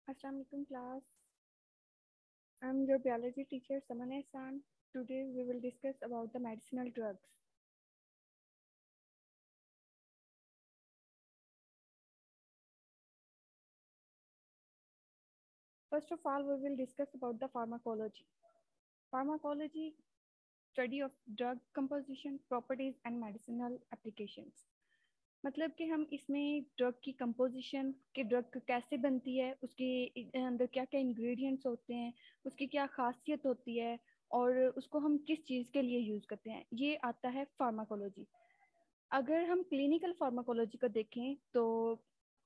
Assalamualaikum class. I'm your biology teacher Samane San. Today we will discuss about the medicinal drugs. First of all, we will discuss about the pharmacology. Pharmacology, study of drug composition, properties and medicinal applications. मतलब कि हम इसमें drug की composition कि drug कैसे बनती है, उसके अंदर क्या क्या इंग्रेडिएंट्स होते हैं, उसकी क्या खासियत होती है और उसको हम किस चीज़ के लिए यूज़ करते हैं, ये आता है फार्माकोलॉजी। अगर हम क्लिनिकल फार्माकोलॉजी को देखें तो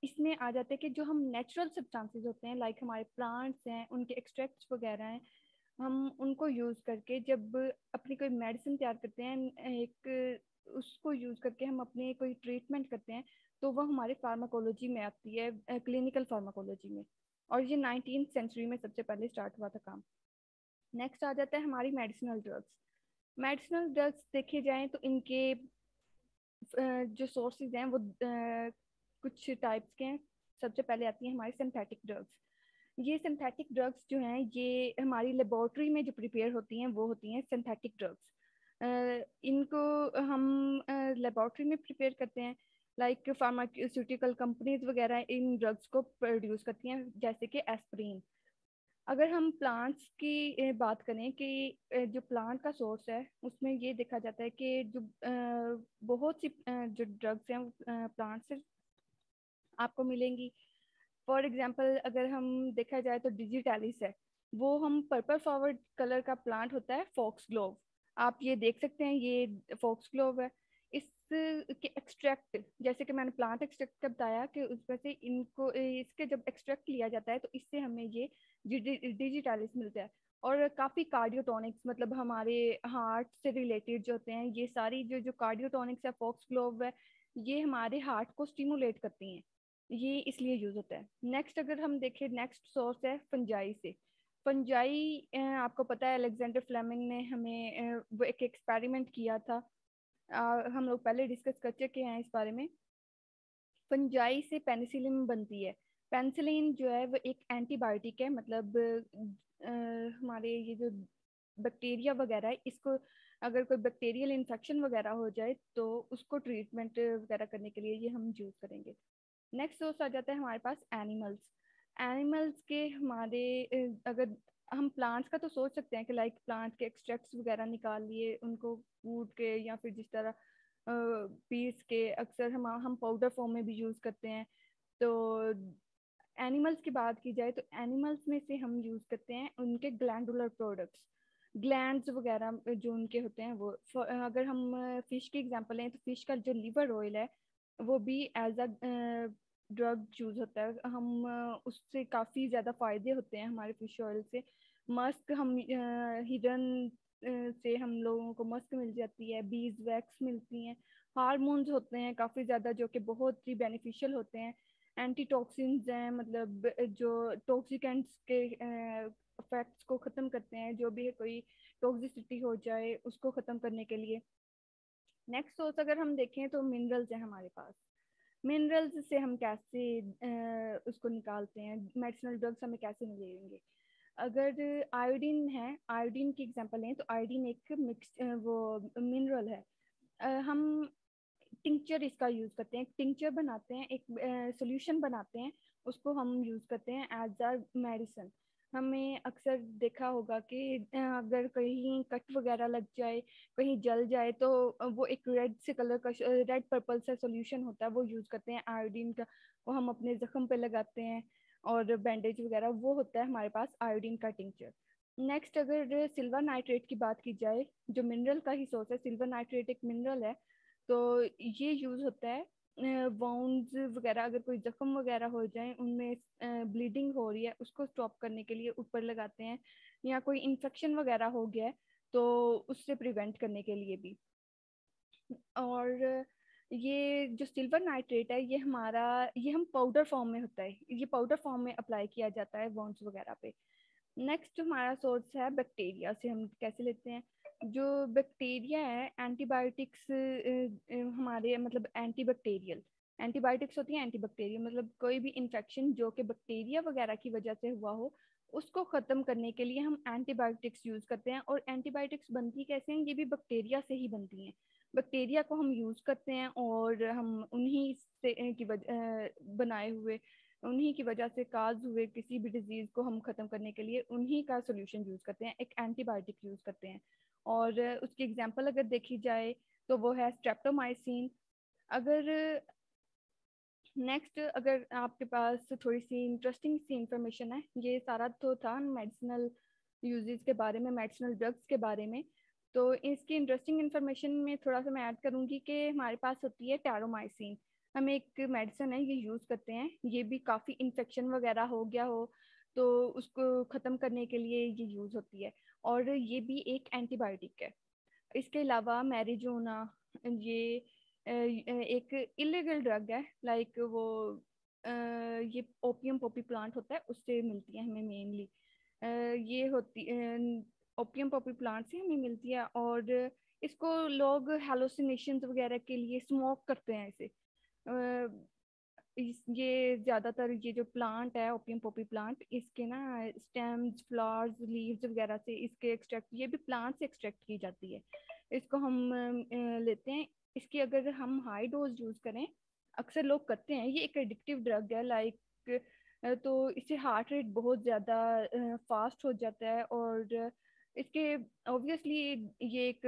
इसमें आ जाता है कि जो हम नेचुरल सब्सटेंसेस होते हैं, लाइक हमारे प्लांट्स हैं, उनके एक्सट्रैक्ट्स वगैरह हैं, हम उनको यूज़ करके जब अपनी कोई मेडिसिन तैयार करते हैं, एक उसको यूज़ करके हम अपने कोई ट्रीटमेंट करते हैं, तो वह हमारे फार्माकोलॉजी में आती है, क्लिनिकल फार्माकोलॉजी में। और ये 19th सेंचुरी में सबसे पहले स्टार्ट हुआ था काम। नेक्स्ट आ जाता है हमारी मेडिसिनल ड्रग्स। मेडिसिनल ड्रग्स देखे जाएं तो इनके जो सोर्सेज हैं वो कुछ टाइप्स के हैं। सबसे पहले आती हैं हमारी सिंथेटिक ड्रग्स। ये सिंथेटिक ड्रग्स जो हैं ये हमारी लेबोरेटरी में जो प्रिपेयर होती हैं वो होती हैं सिंथेटिक ड्रग्स। इनको हम लेबोरेटरी में प्रिपेयर करते हैं, लाइक फार्मास्यूटिकल कंपनीज वगैरह इन ड्रग्स को प्रोड्यूस करती हैं, जैसे कि एस्प्रिन। अगर हम प्लांट्स की बात करें कि जो प्लांट का सोर्स है उसमें ये देखा जाता है कि जो बहुत सी जो ड्रग्स हैं प्लांट से आपको मिलेंगी। फॉर एग्जांपल अगर हम देखा जाए तो डिजिटैलिस है, वो हम पर्पल फॉरवर्ड कलर का प्लांट होता है, फॉक्स ग्लोव। आप ये देख सकते हैं, ये फॉक्स ग्लोव है। इसके एक्सट्रैक्ट, जैसे कि मैंने प्लांट एक्सट्रैक्ट का बताया कि उसमें से इनको इसके जब एक्सट्रैक्ट लिया जाता है तो इससे हमें ये डिजिटैलिस मिलता है। और काफ़ी कार्डियोटॉनिक्स, मतलब हमारे हार्ट से रिलेटेड जो होते हैं, ये सारी जो जो कार्डियोटॉनिक्स है, फॉक्स ग्लोव है, ये हमारे हार्ट को स्टिमुलेट करती हैं, ये इसलिए यूज होता है। नेक्स्ट अगर हम देखें, नेक्स्ट सोर्स है फंजाई से। फंजाई आपको पता है अलेक्जेंडर फ्लेमिंग ने हमें वो एक एक्सपेरिमेंट किया था। हम लोग पहले डिस्कस कर चुके हैं इस बारे में। फंजाई से पेनिसिलिन बनती है। पेनिसिलिन जो है वो एक एंटीबायोटिक है, मतलब हमारे ये जो बैक्टीरिया वगैरह है, इसको अगर कोई बैक्टीरियल इन्फेक्शन वगैरह हो जाए तो उसको ट्रीटमेंट वगैरह करने के लिए ये हम यूज़ करेंगे। नेक्स्ट सोर्स आ जाता है हमारे पास एनिमल्स। एनिमल्स के हमारे अगर हम प्लांट्स का तो सोच सकते हैं कि लाइक प्लांट के एक्सट्रैक्ट्स वगैरह निकाल लिए, उनको कूट के या फिर जिस तरह पीस के अक्सर हम पाउडर फॉर्म में भी यूज़ करते हैं। तो एनिमल्स की बात की जाए तो एनिमल्स में से हम यूज़ करते हैं उनके ग्लैंडुलर प्रोडक्ट्स, ग्लैंड्स वगैरह जो उनके होते हैं वो। अगर हम फिश की एग्जांपल लें तो फिश का जो लिवर ऑयल है वो भी एज अ ड्रग यूज होता है। हम उससे काफ़ी ज़्यादा फायदे होते हैं हमारे फिश ऑयल से। मस्क हम हिरन से हम लोगों को मस्क मिल जाती है, बीज वैक्स मिलती हैं, हार्मोन्स होते हैं काफ़ी ज़्यादा जो कि बहुत ही बेनिफिशियल होते हैं। एंटी टॉक्सिन्स हैं, मतलब जो टॉक्सिकेंट्स के इफेक्ट्स को ख़त्म करते हैं, जो भी कोई टॉक्सिसिटी हो जाए उसको ख़त्म करने के लिए। नेक्स्ट सोर्स अगर हम देखें तो मिनरल्स हैं हमारे पास। मिनरल्स से हम कैसे उसको निकालते हैं, मेडिसिनल ड्रग्स हमें कैसे मिलेंगे। अगर आयोडीन है, आयोडीन की एग्जांपल लें तो आयोडीन एक मिक्स वो मिनरल है। हम टिंचर इसका यूज़ करते हैं, टिंचर बनाते हैं, एक सोल्यूशन बनाते हैं, उसको हम यूज़ करते हैं एज अ मेडिसिन। हमें अक्सर देखा होगा कि अगर कहीं कट वगैरह लग जाए, कहीं जल जाए, तो वो एक रेड से कलर का, रेड पर्पल सा सोल्यूशन होता है, वो यूज़ करते हैं आयोडीन का। वो हम अपने जख्म पे लगाते हैं और बैंडेज वगैरह, वो होता है हमारे पास आयोडीन का टिंचर। नेक्स्ट अगर सिल्वर नाइट्रेट की बात की जाए, जो मिनरल का ही सोर्स है, सिल्वर नाइट्रेट एक मिनरल है, तो ये यूज़ होता है वाउंड्स वगैरह, अगर कोई जख्म वगैरह हो जाए उनमें ब्लीडिंग हो रही है उसको स्टॉप करने के लिए ऊपर लगाते हैं, या कोई इन्फेक्शन वगैरह हो गया है तो उससे प्रिवेंट करने के लिए भी। और ये जो सिल्वर नाइट्रेट है ये हम पाउडर फॉर्म में होता है, ये पाउडर फॉर्म में अप्लाई किया जाता है वॉन्स वगैरह पे। नेक्स्ट हमारा सोर्स है बैक्टीरिया से, हम कैसे लेते हैं। जो बैक्टीरिया है एंटीबायोटिक्स हमारे मतलब एंटी बैक्टीरियल, एंटीबायोटिक्स होती हैं एंटीबैक्टीरियल, मतलब कोई भी इन्फेक्शन जो कि बैक्टीरिया वगैरह की वजह से हुआ हो उसको ख़त्म करने के लिए हम एंटीबायोटिक्स यूज़ करते हैं। और एंटीबायोटिक्स बनती कैसे हैं, ये भी बैक्टीरिया से ही बनती हैं। बैक्टीरिया को हम यूज़ करते हैं और हम उन्हीं से की वजह बनाए हुए, उन्हीं की वजह से काज हुए किसी भी डिजीज़ को हम ख़त्म करने के लिए उन्हीं का सोल्यूशन यूज़ करते हैं, एक एंटीबायोटिक यूज़ करते हैं। और उसकी एग्जांपल अगर देखी जाए तो वो है स्ट्रेप्टोमाइसिन। अगर नेक्स्ट, अगर आपके पास थोड़ी सी इंटरेस्टिंग सी इंफॉर्मेशन है, ये सारा तो था मेडिसिनल यूजेस के बारे में, मेडिसिनल ड्रग्स के बारे में, तो इसकी इंटरेस्टिंग इंफॉर्मेशन में थोड़ा सा मैं ऐड करूँगी कि हमारे पास होती है टैरोमाइसिन। हम एक मेडिसिन है, ये यूज़ करते हैं, ये भी काफ़ी इन्फेक्शन वगैरह हो गया हो तो उसको ख़त्म करने के लिए ये यूज़ होती है, और ये भी एक एंटीबायोटिक है। इसके अलावा मैरिजोना, ये एक इलीगल ड्रग है, लाइक वो ये ओपियम पॉपी प्लांट होता है उससे मिलती है हमें मेनली। ये होती ओपियम पॉपी प्लांट से हमें मिलती है, और इसको लोग हेलोसिनेशंस वगैरह के लिए स्मोक करते हैं इसे। ये ज़्यादातर ये जो प्लांट है ओपियम पॉपी प्लांट, इसके ना स्टेम्स, फ्लावर्स, लीव्स वगैरह से इसके एक्सट्रैक्ट, ये भी प्लांट से एक्सट्रैक्ट की जाती है। इसको हम लेते हैं। इसकी अगर हम हाई डोज यूज़ करें, अक्सर लोग करते हैं, ये एक एडिक्टिव ड्रग है, लाइक तो इससे हार्ट रेट बहुत ज़्यादा फास्ट हो जाता है, और इसके ऑब्वियसली ये एक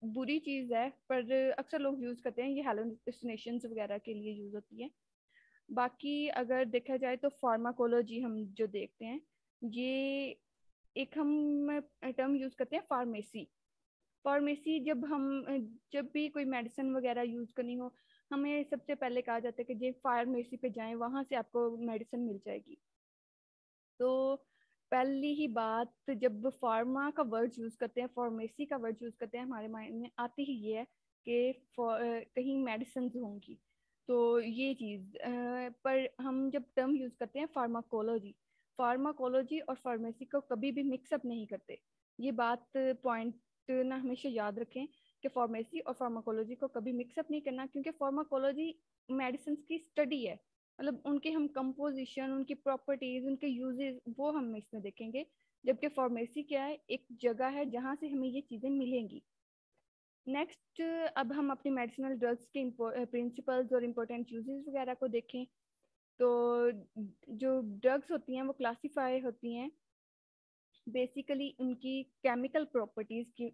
बुरी चीज़ है, पर अक्सर लोग यूज़ करते हैं, ये हेलुसिनेशंस वगैरह के लिए यूज़ होती है। बाकी अगर देखा जाए तो फार्माकोलॉजी हम जो देखते हैं, ये एक हम टर्म यूज़ करते हैं फार्मेसी। फार्मेसी जब भी कोई मेडिसिन वगैरह यूज़ करनी हो, हमें सबसे पहले कहा जाता है कि ये फार्मेसी पे जाएं, वहाँ से आपको मेडिसिन मिल जाएगी। तो पहली ही बात, जब फार्मा का वर्ड यूज़ करते हैं, फार्मेसी का वर्ड यूज़ करते हैं, हमारे माइंड में आती ही ये है कि कहीं मेडिसिन होंगी। तो ये चीज़ पर हम जब टर्म यूज़ करते हैं फार्माकोलॉजी, फार्माकोलॉजी और फार्मेसी को कभी भी मिक्सअप नहीं करते। ये बात पॉइंट ना हमेशा याद रखें कि फार्मेसी और फार्माकोलॉजी को कभी मिक्सअप नहीं करना, क्योंकि फार्माकोलॉजी मेडिसिन की स्टडी है, मतलब उनके हम कंपोजिशन, उनकी प्रॉपर्टीज, उनके यूजेस, वो हम इसमें देखेंगे। जबकि फार्मेसी क्या है, एक जगह है जहाँ से हमें ये चीज़ें मिलेंगी। नेक्स्ट, अब हम अपनी मेडिसिनल ड्रग्स के प्रिंसिपल्स और इम्पोर्टेंट यूजेस वगैरह को देखें, तो जो ड्रग्स होती हैं वो क्लासीफाई होती हैं बेसिकली उनकी केमिकल प्रॉपर्टीज की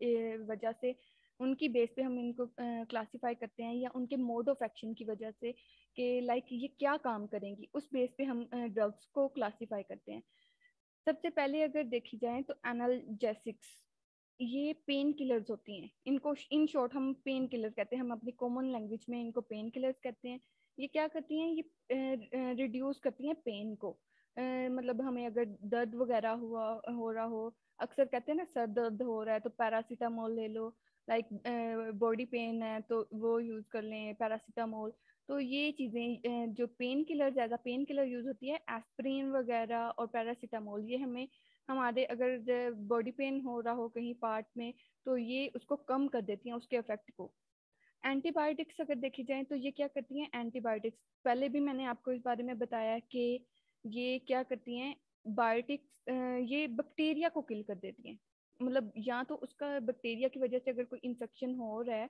वजह से। उनकी बेस पे हम इनको क्लासिफाई करते हैं, या उनके मोड ऑफ एक्शन की वजह से कि लाइक ये क्या काम करेंगी, उस बेस पे हम ड्रग्स को क्लासिफाई करते हैं। सबसे पहले अगर देखी जाए तो एनाल्जेसिक्स, ये पेन किलर्स होती हैं, इनको इन शॉर्ट हम पेन किलर कहते हैं, हम अपनी कॉमन लैंग्वेज में इनको पेन किलर्स कहते हैं। ये क्या करती हैं, ये रिड्यूस करती हैं पेन को। मतलब हमें अगर दर्द वगैरह हो रहा हो, अक्सर कहते हैं ना सर दर्द हो रहा है तो पैरासीटामोल ले लो, लाइक बॉडी पेन है तो वो यूज़ कर लें पैरासीटामोल। तो ये चीज़ें जो painkiller as a painkiller use होती है, एस्प्रिन वगैरह और पैरासीटामोल, ये हमें हमारे अगर बॉडी पेन हो रहा हो कहीं पार्ट में, तो ये उसको कम कर देती हैं, उसके इफेक्ट को। एंटीबायोटिक्स अगर देखी जाए तो ये क्या करती हैं, एंटीबायोटिक्स पहले भी मैंने आपको इस बारे में बताया कि ये क्या करती हैं, बायोटिक्स ये बैक्टीरिया को किल कर देती हैं। मतलब या तो उसका बैक्टीरिया की वजह से अगर कोई इन्फेक्शन हो रहा है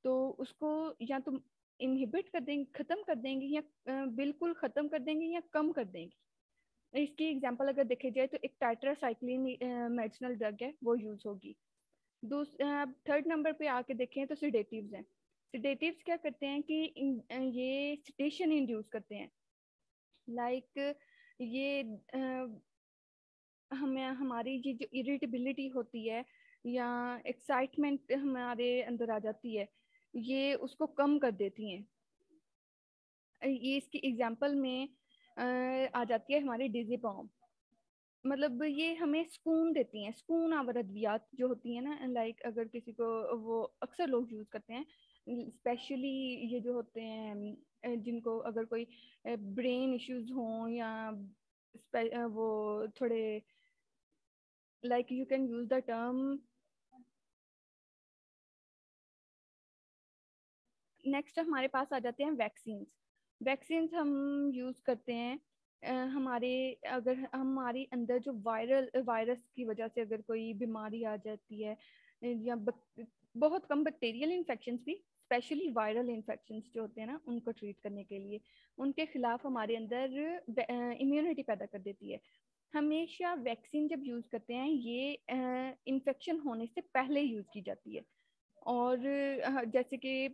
तो उसको या तो इनहिबिट कर देंगे, खत्म कर देंगे, या बिल्कुल खत्म कर देंगे या कम कर देंगे। इसकी एग्जांपल अगर देखे जाए तो एक टाइट्रासाइक्लिन मेडिसिनल ड्रग है, वो यूज होगी। थर्ड नंबर पे आके देखें तो सिडेटिव्स हैं। सिडेटिव्स क्या करते हैं कि ये सिटेशन इंड्यूस करते हैं, लाइक ये हमें हमारी ये जो इरिटेबिलिटी होती है या एक्साइटमेंट हमारे अंदर आ जाती है, ये उसको कम कर देती हैं। ये इसकी एग्जांपल में आ जाती है हमारी डिज़ीपॉम। मतलब ये हमें सुकून देती हैं, सुकून आवर अद्वियात जो होती है ना, लाइक अगर किसी को, वो अक्सर लोग यूज़ करते हैं, स्पेशली ये जो होते हैं जिनको अगर कोई ब्रेन इश्यूज हों, या वो थोड़े, like you can use the term, next हमारे पास आ जाते हैं वैक्सीन्स। वैक्सीन्स हम यूज़ करते हैं हमारे, अगर हमारे अंदर जो वायरस की वजह से अगर कोई बीमारी आ जाती है, या बहुत कम बैक्टीरियल इन्फेक्शंस भी, स्पेशली वायरल इन्फेक्शंस जो होते हैं ना, उनको ट्रीट करने के लिए, उनके खिलाफ हमारे अंदर इम्यूनिटी पैदा कर देती है। हमेशा वैक्सीन जब यूज़ करते हैं ये इन्फेक्शन होने से पहले यूज़ की जाती है। और जैसे कि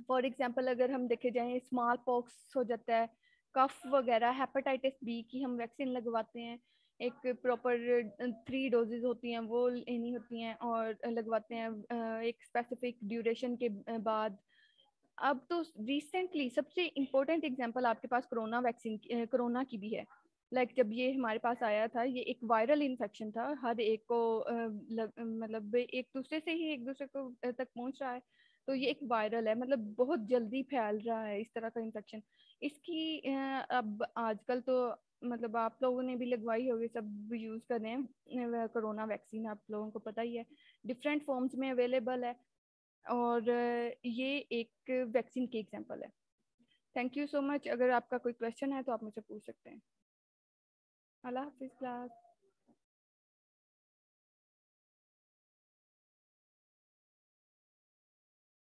फॉर एग्जांपल अगर हम देखे जाएं, स्मॉल पॉक्स हो जाता है, कफ वगैरह, हेपेटाइटिस बी की हम वैक्सीन लगवाते हैं। एक प्रॉपर 3 डोजेज होती हैं वो लेनी होती हैं और लगवाते हैं एक स्पेसिफिक ड्यूरेशन के बाद। अब तो रिसेंटली सबसे इम्पोर्टेंट एग्जांपल आपके पास कोरोना वैक्सीन, कोरोना की भी है। जब ये हमारे पास आया था, ये एक वायरल इन्फेक्शन था, हर एक को मतलब एक दूसरे से ही एक दूसरे को तक पहुंच रहा है। तो ये एक वायरल है, मतलब बहुत जल्दी फैल रहा है इस तरह का इन्फेक्शन। इसकी अब आजकल तो मतलब आप लोगों ने भी लगवाई होगी, सब यूज कर रहे हैं कोरोना वैक्सीन, आप लोगों को पता ही है, डिफरेंट फॉर्म्स में अवेलेबल है। और ये एक वैक्सीन की एग्जांपल है। Thank you so much. अगर आपका कोई क्वेश्चन है तो आप मुझसे पूछ सकते हैं। अल्लाह हाफिज़ क्लास।